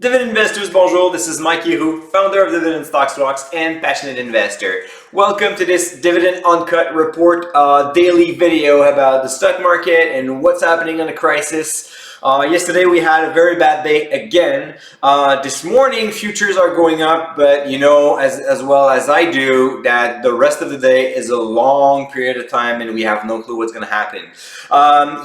Dividend investors, bonjour. This is Mike Yehu, founder of Dividend Stocks and passionate investor. Welcome to this Dividend Uncut Report daily video about the stock market and what's happening in the crisis. Yesterday we had a very bad day again. This morning futures are going up, but you know as well as I do that the rest of the day is a long period of time and we have no clue what's going to happen.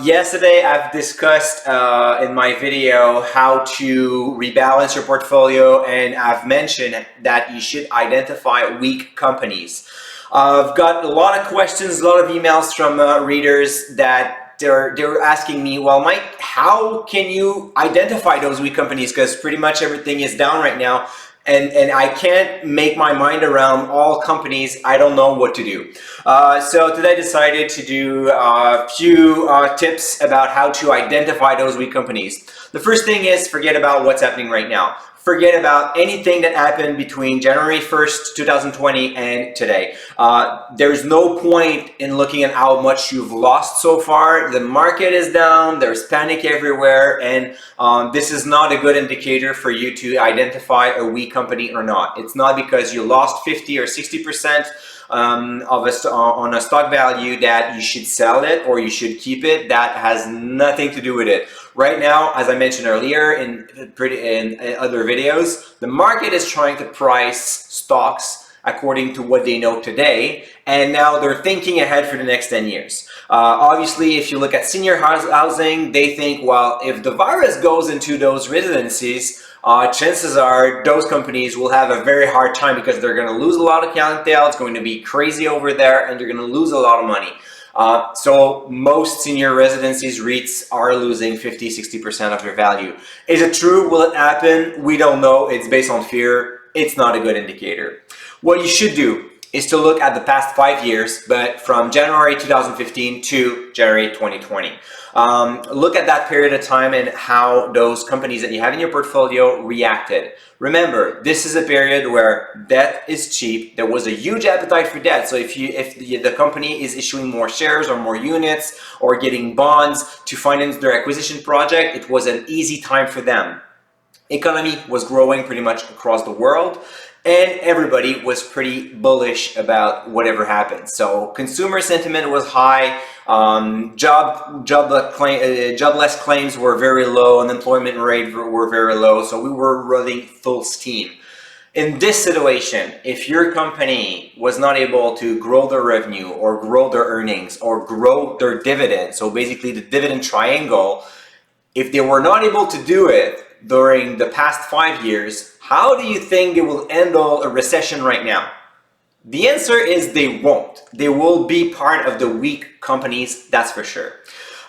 Yesterday I've discussed in my video how to rebalance your portfolio, and I've mentioned that you should identify weak companies. I've got a lot of questions, a lot of emails from readers that they're asking me, well, Mike, how can you identify those weak companies? Because pretty much everything is down right now. And I can't make my mind around all companies. I don't know what to do. So today I decided to do a few tips about how to identify those weak companies. The first thing is forget about what's happening right now. Forget about anything that happened between January 1st, 2020 and today. There's no point in looking at how much you've lost so far. The market is down, there's panic everywhere, and this is not a good indicator for you to identify a weak company or not. It's not because you lost 50 or 60% on a stock value that you should sell it or you should keep it. That has nothing to do with it. Right now, as I mentioned earlier in other videos, the market is trying to price stocks according to what they know today, and now they're thinking ahead for the next 10 years. Obviously, if you look at senior housing, they think, well, if the virus goes into those residencies, chances are those companies will have a very hard time because they're going to lose a lot of clientele. It's going to be crazy over there, and they're going to lose a lot of money. So most senior residencies REITs are losing 50-60% of their value. Is it true? Will it happen? We don't know. It's based on fear. It's not a good indicator. What you should do is to look at the past 5 years, but from January 2015 to January 2020. Look at that period of time and how those companies that you have in your portfolio reacted. Remember, this is a period where debt is cheap. There was a huge appetite for debt. So if the company is issuing more shares or more units or getting bonds to finance their acquisition project, it was an easy time for them. Economy was growing pretty much across the world, and everybody was pretty bullish about whatever happened. So consumer sentiment was high, jobless claims were very low, unemployment rate were very low, so we were running full steam. In this situation, if your company was not able to grow their revenue or grow their earnings or grow their dividend, so basically the dividend triangle, if they were not able to do it during the past 5 years, how do you think they will handle a recession right now? The answer is they won't. They will be part of the weak companies, that's for sure.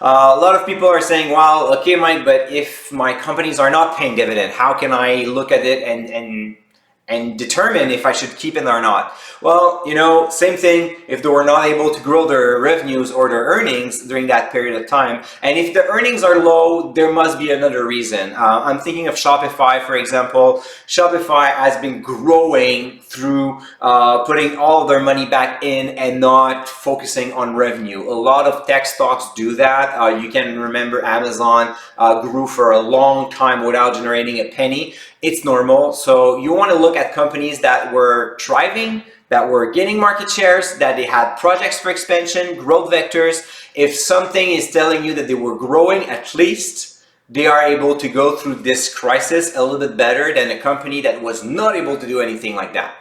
A lot of people are saying, well, okay, Mike, but if my companies are not paying dividend, how can I look at it and determine if I should keep it or not? Well, you know, same thing if they were not able to grow their revenues or their earnings during that period of time. And if the earnings are low, there must be another reason. I'm thinking of Shopify, for example. Shopify has been growing through putting all of their money back in and not focusing on revenue. A lot of tech stocks do that. You can remember Amazon grew for a long time without generating a penny. It's normal. So you want to look at companies that were thriving, that were gaining market shares, that they had projects for expansion, growth vectors. If something is telling you that they were growing, at least they are able to go through this crisis a little bit better than a company that was not able to do anything like that.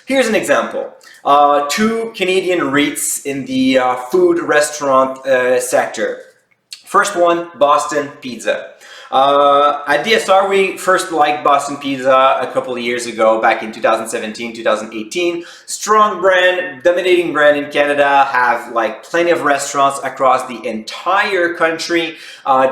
Here's an example. 2 Canadian REITs in the food restaurant sector. First one, Boston Pizza. At DSR, we first liked Boston Pizza a couple of years ago, back in 2017, 2018. Strong brand, dominating brand in Canada, have like plenty of restaurants across the entire country.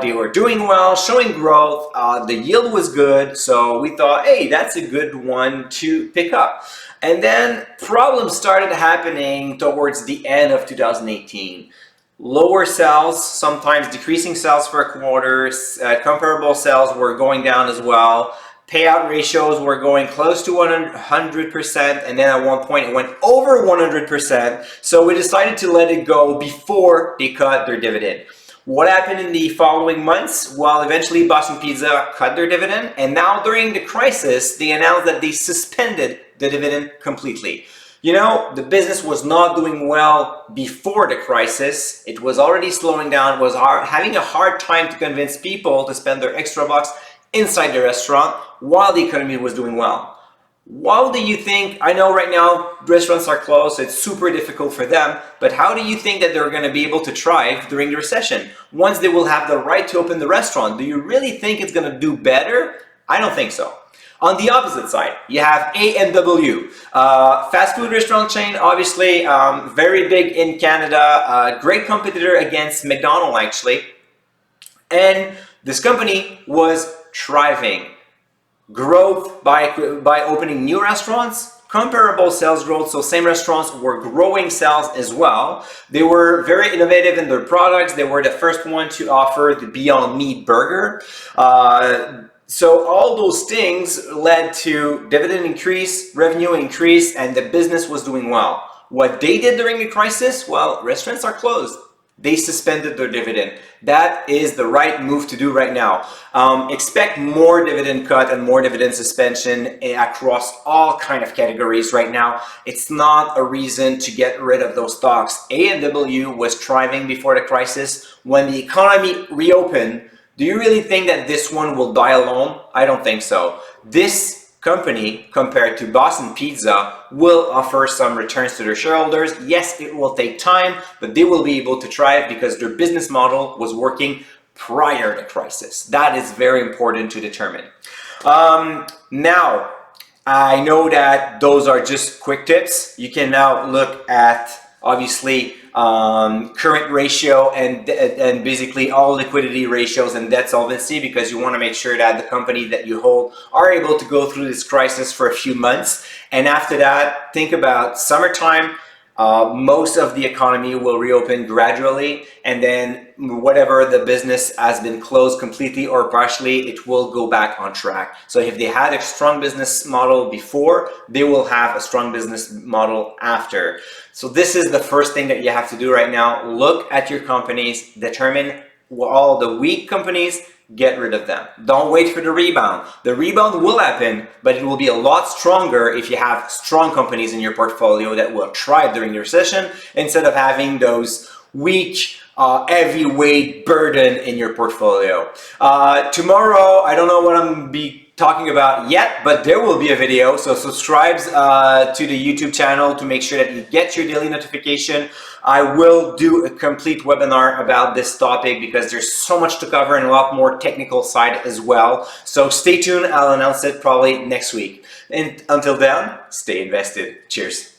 They were doing well, showing growth. The yield was good, so we thought, hey, that's a good one to pick up. And then problems started happening towards the end of 2018. Lower sales, sometimes decreasing sales for a quarter, comparable sales were going down as well. Payout ratios were going close to 100%, and then at one point it went over 100%. So we decided to let it go before they cut their dividend. What happened in the following months? Well, eventually Boston Pizza cut their dividend, and now during the crisis, they announced that they suspended the dividend completely. You know, the business was not doing well before the crisis. It was already slowing down, was having a hard time to convince people to spend their extra bucks inside the restaurant while the economy was doing well. How do you think, I know right now restaurants are closed, so it's super difficult for them, but how do you think that they're going to be able to thrive during the recession? Once they will have the right to open the restaurant, do you really think it's going to do better? I don't think so. On the opposite side, you have A&W, fast food restaurant chain, obviously very big in Canada, great competitor against McDonald's actually, and this company was thriving. Growth by opening new restaurants, comparable sales growth, so same restaurants were growing sales as well. They were very innovative in their products. They were the first one to offer the Beyond Meat burger. So all those things led to dividend increase, revenue increase, and the business was doing well. What they did during the crisis, well, restaurants are closed. They suspended their dividend. That is the right move to do right now. Expect more dividend cut and more dividend suspension across all kind of categories right now. It's not a reason to get rid of those stocks. A&W was thriving before the crisis. When the economy reopened, do you really think that this one will die alone? I don't think so. This company, compared to Boston Pizza, will offer some returns to their shareholders. Yes, it will take time, but they will be able to thrive because their business model was working prior to crisis. That is very important to determine. Now, I know that those are just quick tips. You can now look at, obviously, current ratio and basically all liquidity ratios and debt solvency, because you want to make sure that the company that you hold are able to go through this crisis for a few months. And after that, think about summertime. Most of the economy will reopen gradually, and then whatever the business has been closed completely or partially, it will go back on track. So if they had a strong business model before, they will have a strong business model after. So this is the first thing that you have to do right now. Look at your companies, determine all the weak companies, get rid of them. Don't wait for the rebound. The rebound will happen, but it will be a lot stronger if you have strong companies in your portfolio that will thrive during the recession instead of having those weak, heavyweight burden in your portfolio. Tomorrow, I don't know what I'm be talking about yet, but there will be a video, so subscribe to the YouTube channel to make sure that you get your daily notification. I will do a complete webinar about this topic because there's so much to cover and a lot more technical side as well. So stay tuned, I'll announce it probably next week. And until then, stay invested. Cheers.